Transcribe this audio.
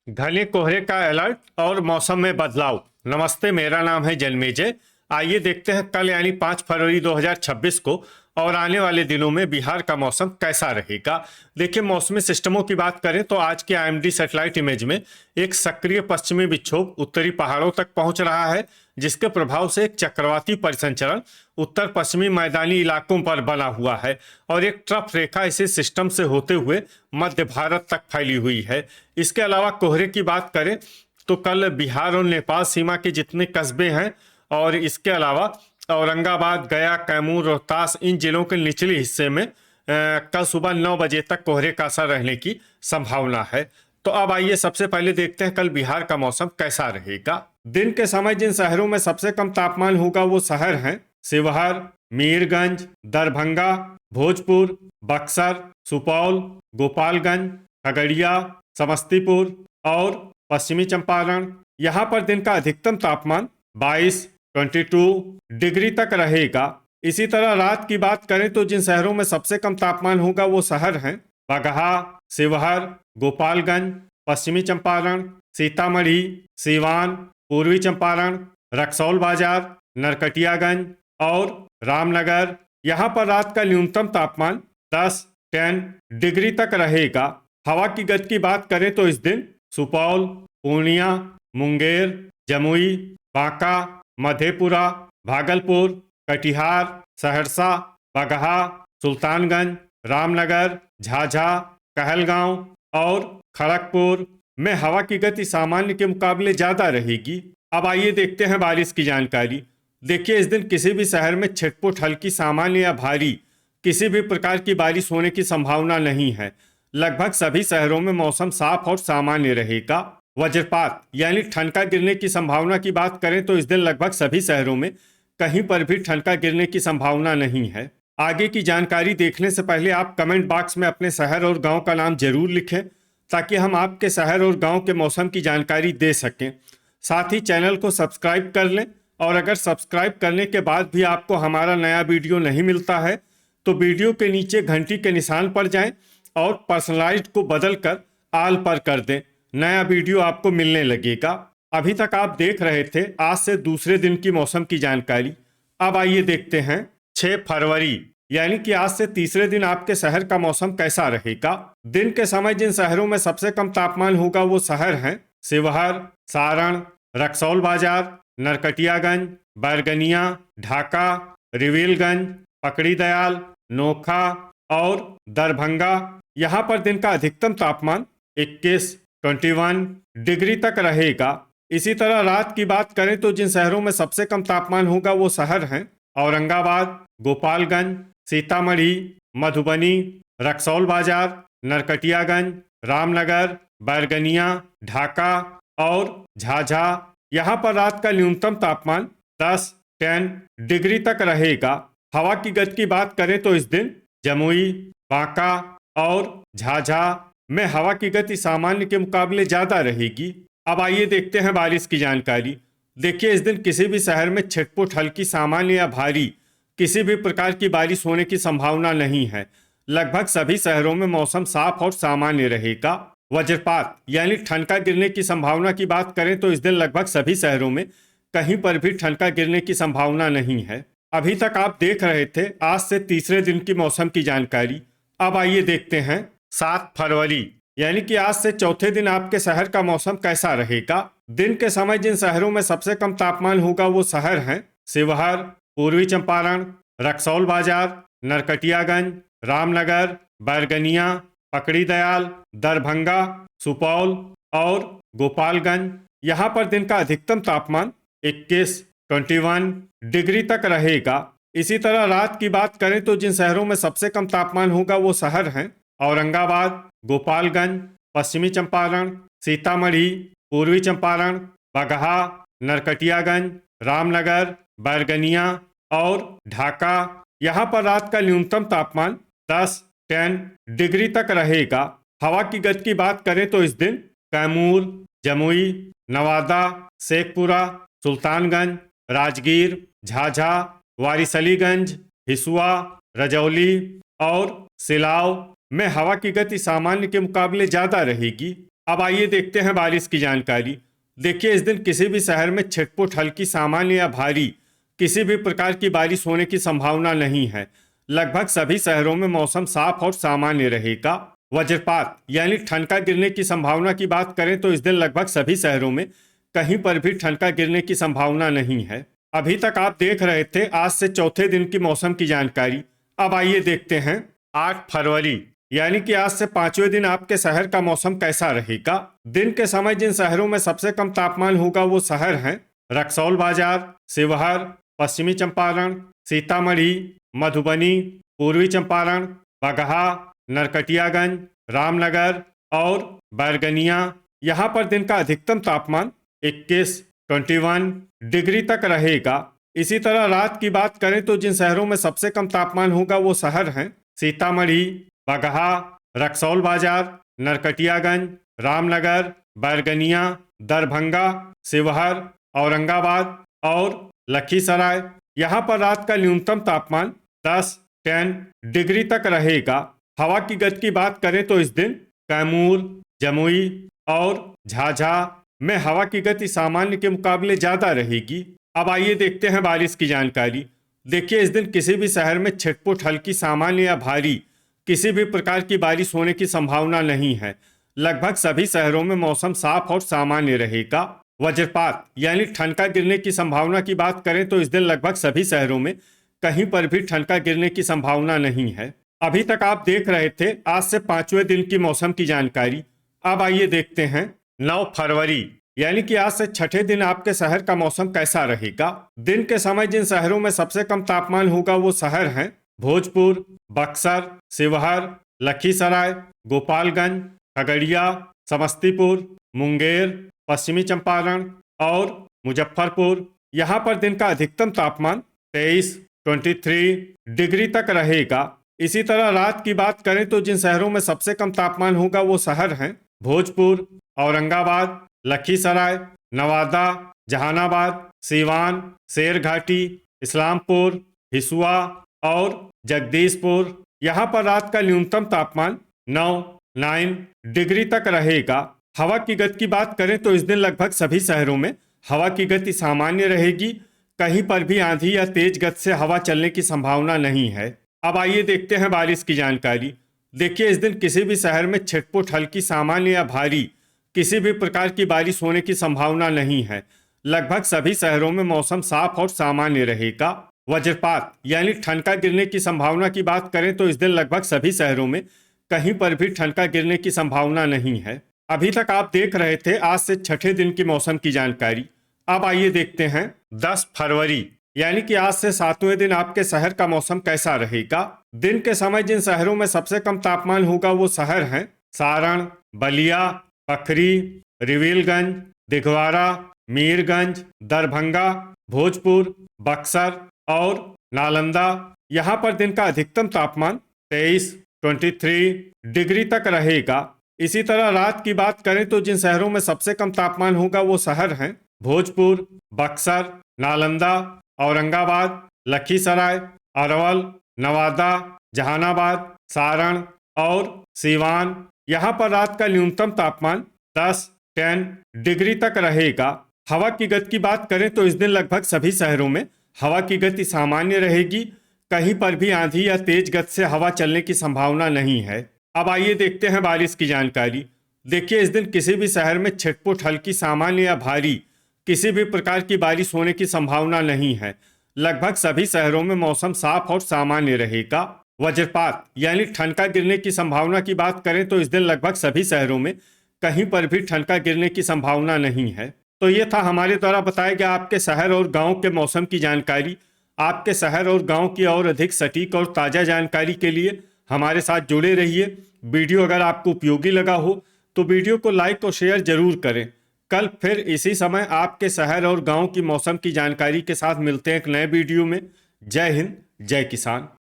घने कोहरे का अलर्ट और मौसम में बदलाव। नमस्ते, मेरा नाम है जन्मेजय। आइए देखते हैं कल यानी 5 फरवरी 2026 को और आने वाले दिनों में बिहार का मौसम कैसा रहेगा। देखिए, मौसमी सिस्टमों की बात करें तो आज के आईएमडी सैटेलाइट इमेज में एक सक्रिय पश्चिमी विक्षोभ उत्तरी पहाड़ों तक पहुंच रहा है, जिसके प्रभाव से एक चक्रवाती परिसंचरण उत्तर पश्चिमी मैदानी इलाकों पर बना हुआ है और एक ट्रफ रेखा इसी सिस्टम से होते हुए मध्य भारत तक फैली हुई है। इसके अलावा कोहरे की बात करें तो कल बिहार और नेपाल सीमा के जितने कस्बे हैं और इसके अलावा औरंगाबाद, गया, कैमूर, रोहतास इन जिलों के निचले हिस्से में कल सुबह 9 बजे तक कोहरे का असर रहने की संभावना है। तो अब आइए सबसे पहले देखते हैं कल बिहार का मौसम कैसा रहेगा। दिन के समय जिन शहरों में सबसे कम तापमान होगा वो शहर हैं शिवहर, मीरगंज, दरभंगा, भोजपुर, बक्सर, सुपौल, गोपालगंज, खगड़िया, समस्तीपुर और पश्चिमी चंपारण। यहाँ पर दिन का अधिकतम तापमान 22 डिग्री तक रहेगा। इसी तरह रात की बात करें तो जिन शहरों में सबसे कम तापमान होगा वो शहर हैं बगहा, शिवहर, गोपालगंज, पश्चिमी चंपारण, सीतामढ़ी, सीवान, पूर्वी चंपारण, रक्सौल बाजार, नरकटियागंज और रामनगर। यहाँ पर रात का न्यूनतम तापमान 10 डिग्री तक रहेगा। हवा की गति की बात करें तो इस दिन सुपौल, पूर्णिया, मुंगेर, जमुई, बांका, मधेपुरा, भागलपुर, कटिहार, सहरसा, बगहा, सुल्तानगंज, रामनगर, झाझा, कहलगांव और खड़गपुर में हवा की गति सामान्य के मुकाबले ज़्यादा रहेगी। अब आइए देखते हैं बारिश की जानकारी। देखिए, इस दिन किसी भी शहर में छिटपुट हल्की, सामान्य या भारी किसी भी प्रकार की बारिश होने की संभावना नहीं है। लगभग सभी शहरों में मौसम साफ और सामान्य रहेगा। वज्रपात यानी ठनका गिरने की संभावना की बात करें तो इस दिन लगभग सभी शहरों में कहीं पर भी ठनका गिरने की संभावना नहीं है। आगे की जानकारी देखने से पहले आप कमेंट बॉक्स में अपने शहर और गांव का नाम जरूर लिखें ताकि हम आपके शहर और गांव के मौसम की जानकारी दे सकें। साथ ही चैनल को सब्सक्राइब कर लें और अगर सब्सक्राइब करने के बाद भी आपको हमारा नया वीडियो नहीं मिलता है तो वीडियो के नीचे घंटी के निशान पर जाएं और पर्सनलाइज्ड को बदल कर आल पर कर दें। नया वीडियो आपको मिलने लगेगा। अभी तक आप देख रहे थे आज से दूसरे दिन की मौसम की जानकारी। अब आइए देखते हैं 6 फरवरी यानी कि आज से तीसरे दिन आपके शहर का मौसम कैसा रहेगा। दिन के समय जिन शहरों में सबसे कम तापमान होगा वो शहर हैं शिवहर, सारण, रक्सौल बाजार, नरकटियागंज, बैरगनिया, ढाका, रिविलगंज, पकड़ी दयाल, नोखा और दरभंगा। यहाँ पर दिन का अधिकतम तापमान 21 डिग्री तक रहेगा। इसी तरह रात की बात करें तो जिन शहरों में सबसे कम तापमान होगा वो शहर हैं औरंगाबाद, गोपालगंज, सीतामढ़ी, मधुबनी, रक्सौल बाजार, नरकटियागंज, रामनगर, बैरगनिया, ढाका और झाझा। यहाँ पर रात का न्यूनतम तापमान 10 डिग्री तक रहेगा। हवा की गति की बात करें तो इस दिन जमुई, बांका और झाझा में हवा की गति सामान्य के मुकाबले ज़्यादा रहेगी। अब आइए देखते हैं बारिश की जानकारी। देखिए, इस दिन किसी भी शहर में छिटपुट हल्की, सामान्य या भारी किसी भी प्रकार की बारिश होने की संभावना नहीं है। लगभग सभी शहरों में मौसम साफ और सामान्य रहेगा। वज्रपात यानी ठनका गिरने की संभावना की बात करें तो इस दिन लगभग सभी शहरों में कहीं पर भी ठनका गिरने की संभावना नहीं है। अभी तक आप देख रहे थे आज से तीसरे दिन की मौसम की जानकारी। अब आइए देखते हैं 7 फरवरी यानी कि आज से चौथे दिन आपके शहर का मौसम कैसा रहेगा। दिन के समय जिन शहरों में सबसे कम तापमान होगा वो शहर हैं शिवहर, पूर्वी चंपारण, रक्सौल बाजार, नरकटियागंज, रामनगर, बैरगनिया, पकड़ी दयाल, दरभंगा, सुपौल और गोपालगंज। यहाँ पर दिन का अधिकतम तापमान 21 डिग्री तक रहेगा। इसी तरह रात की बात करें तो जिन शहरों में सबसे कम तापमान होगा वो शहर हैं औरंगाबाद, गोपालगंज, पश्चिमी चंपारण, सीतामढ़ी, पूर्वी चंपारण, बगहा, नरकटियागंज, रामनगर, बैरगनिया और ढाका। यहाँ पर रात का न्यूनतम तापमान 10 डिग्री तक रहेगा। हवा की गति की बात करें तो इस दिन कैमूर, जमुई, नवादा, शेखपुरा, सुल्तानगंज, राजगीर, झाझा, वारिसलीगंज, हिसुआ, रजौली और सिलाव में हवा की गति सामान्य के मुकाबले ज़्यादा रहेगी। अब आइए देखते हैं बारिश की जानकारी। देखिए, इस दिन किसी भी शहर में छिटपुट हल्की सामान्य या भारी किसी भी प्रकार की बारिश होने की संभावना नहीं है। लगभग सभी शहरों में मौसम साफ और सामान्य रहेगा। वज्रपात यानी ठनका गिरने की संभावना की बात करें तो इस दिन लगभग सभी शहरों में कहीं पर भी ठनका गिरने की संभावना नहीं है। अभी तक आप देख रहे थे आज से चौथे दिन की मौसम की जानकारी। अब आइए देखते हैं 8 फरवरी यानी कि आज से 5वें दिन आपके शहर का मौसम कैसा रहेगा। दिन के समय जिन शहरों में सबसे कम तापमान होगा वो शहर हैं रक्सौल बाजार, शिवहर, पश्चिमी चंपारण, सीतामढ़ी, मधुबनी, पूर्वी चंपारण, बगहा, नरकटियागंज, रामनगर और बैरगनिया। यहाँ पर दिन का अधिकतम तापमान 21, 21 डिग्री तक रहेगा। इसी तरह रात की बात करें तो जिन शहरों में सबसे कम तापमान होगा वो शहर हैं सीतामढ़ी, बगहा, रक्सौल बाजार, नरकटियागंज, रामनगर, बैरगनिया, दरभंगा, शिवहर, औरंगाबाद और लखीसराय। यहाँ पर रात का न्यूनतम तापमान 10, 10 डिग्री तक रहेगा। हवा की गति की बात करें तो इस दिन कैमूर, जमुई और झाझा में हवा की गति सामान्य के मुकाबले ज्यादा रहेगी। अब आइए देखते हैं बारिश की जानकारी। देखिए, इस दिन किसी भी शहर में छिटपुट हल्की सामान्य या भारी किसी भी प्रकार की बारिश होने की संभावना नहीं है। लगभग सभी शहरों में मौसम साफ और सामान्य रहेगा। वज्रपात यानी ठनका गिरने की संभावना की बात करें तो इस दिन लगभग सभी शहरों में कहीं पर भी ठनका गिरने की संभावना नहीं है। अभी तक आप देख रहे थे आज से 5वें दिन की मौसम की जानकारी। अब आइए देखते हैं 9 फरवरी यानी कि आज से छठे दिन आपके शहर का मौसम कैसा रहेगा। दिन के समय जिन शहरों में सबसे कम तापमान होगा वो शहर हैं भोजपुर, बक्सर, शिवहर, लखीसराय, गोपालगंज, खगड़िया, समस्तीपुर, मुंगेर, पश्चिमी चंपारण और मुजफ्फरपुर। यहाँ पर दिन का अधिकतम तापमान 23, 23 डिग्री तक रहेगा। इसी तरह रात की बात करें तो जिन शहरों में सबसे कम तापमान होगा वो शहर हैं भोजपुर, औरंगाबाद, लखीसराय, नवादा, जहानाबाद, सीवान, शेरघाटी, इस्लामपुर, हिसुआ और जगदीशपुर। यहाँ पर रात का न्यूनतम तापमान 9, 9 डिग्री तक रहेगा। हवा की गति की बात करें तो इस दिन लगभग सभी शहरों में हवा की गति सामान्य रहेगी। कहीं पर भी आंधी या तेज गति से हवा चलने की संभावना नहीं है। अब आइए देखते हैं बारिश की जानकारी। देखिए, इस दिन किसी भी शहर में छिटपुट हल्की सामान्य या भारी किसी भी प्रकार की बारिश होने की संभावना नहीं है। लगभग सभी शहरों में मौसम साफ और सामान्य रहेगा। वज्रपात यानी ठनका गिरने की संभावना की बात करें तो इस दिन लगभग सभी शहरों में कहीं पर भी ठनका गिरने की संभावना नहीं है। अभी तक आप देख रहे थे आज से छठे दिन की मौसम की जानकारी। अब आइए देखते हैं 10 फरवरी यानी कि आज से 7वें दिन आपके शहर का मौसम कैसा रहेगा। दिन के समय जिन शहरों में सबसे कम तापमान होगा वो शहर हैं सारण, बलिया, पखरी, रिविलगंज, दिघवारा, मीरगंज, दरभंगा, भोजपुर, बक्सर और नालंदा। यहाँ पर दिन का अधिकतम तापमान 23, 23 डिग्री तक रहेगा। इसी तरह रात की बात करें तो जिन शहरों में सबसे कम तापमान होगा वो शहर हैं भोजपुर, बक्सर, नालंदा, औरंगाबाद, लखीसराय, अरवल, नवादा, जहानाबाद, सारण और सीवान। यहाँ पर रात का न्यूनतम तापमान 10, 10 डिग्री तक रहेगा। हवा की गति की बात करें तो इस दिन लगभग सभी शहरों में हवा की गति सामान्य रहेगी। कहीं पर भी आंधी या तेज गति से हवा चलने की संभावना नहीं है। अब आइए देखते हैं बारिश की जानकारी। देखिए, इस दिन किसी भी शहर में छिटपुट हल्की सामान्य या भारी किसी भी प्रकार की बारिश होने की संभावना नहीं है। लगभग सभी शहरों में मौसम साफ और सामान्य रहेगा। वज्रपात यानी ठनका गिरने की संभावना की बात करें तो इस दिन लगभग सभी शहरों में कहीं पर भी ठनका गिरने की संभावना नहीं है। तो ये था हमारे द्वारा बताया गया आपके शहर और गांव के मौसम की जानकारी। आपके शहर और गांव की और अधिक सटीक और ताज़ा जानकारी के लिए हमारे साथ जुड़े रहिए। वीडियो अगर आपको उपयोगी लगा हो तो वीडियो को लाइक और शेयर जरूर करें। कल फिर इसी समय आपके शहर और गांव की मौसम की जानकारी के साथ मिलते हैं एक नए वीडियो में। जय हिंद, जय किसान।